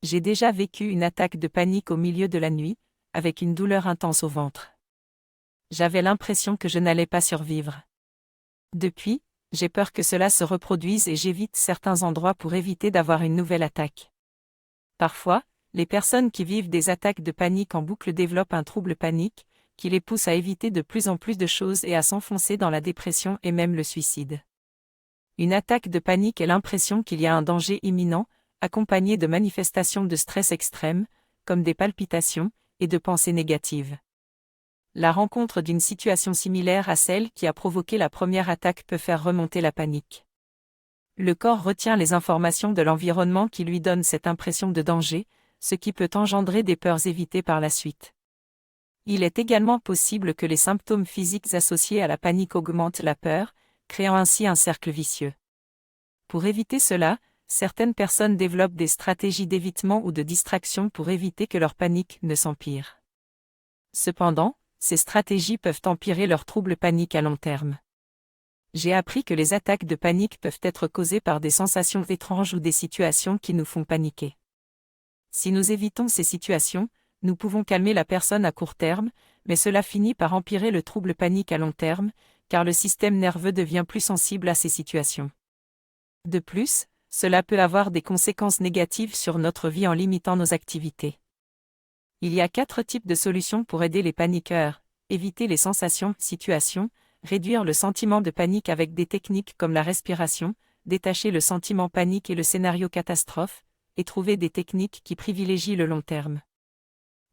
J'ai déjà vécu une attaque de panique au milieu de la nuit, avec une douleur intense au ventre. J'avais l'impression que je n'allais pas survivre. Depuis, j'ai peur que cela se reproduise et j'évite certains endroits pour éviter d'avoir une nouvelle attaque. Parfois, les personnes qui vivent des attaques de panique en boucle développent un trouble panique, qui les pousse à éviter de plus en plus de choses et à s'enfoncer dans la dépression et même le suicide. Une attaque de panique est l'impression qu'il y a un danger imminent, accompagné de manifestations de stress extrême, comme des palpitations, et de pensées négatives. La rencontre d'une situation similaire à celle qui a provoqué la première attaque peut faire remonter la panique. Le corps retient les informations de l'environnement qui lui donnent cette impression de danger, ce qui peut engendrer des peurs évitées par la suite. Il est également possible que les symptômes physiques associés à la panique augmentent la peur, créant ainsi un cercle vicieux. Pour éviter cela, certaines personnes développent des stratégies d'évitement ou de distraction pour éviter que leur panique ne s'empire. Cependant, ces stratégies peuvent empirer leur trouble panique à long terme. J'ai appris que les attaques de panique peuvent être causées par des sensations étranges ou des situations qui nous font paniquer. Si nous évitons ces situations, nous pouvons calmer la personne à court terme, mais cela finit par empirer le trouble panique à long terme, car le système nerveux devient plus sensible à ces situations. De plus, cela peut avoir des conséquences négatives sur notre vie en limitant nos activités. Il y a 4 types de solutions pour aider les paniqueurs: éviter les sensations, situations, réduire le sentiment de panique avec des techniques comme la respiration, détacher le sentiment panique et le scénario catastrophe, et trouver des techniques qui privilégient le long terme.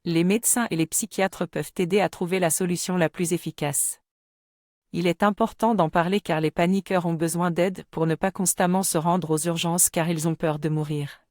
Les médecins et les psychiatres peuvent aider à trouver la solution la plus efficace. Il est important d'en parler car les paniqueurs ont besoin d'aide pour ne pas constamment se rendre aux urgences car ils ont peur de mourir.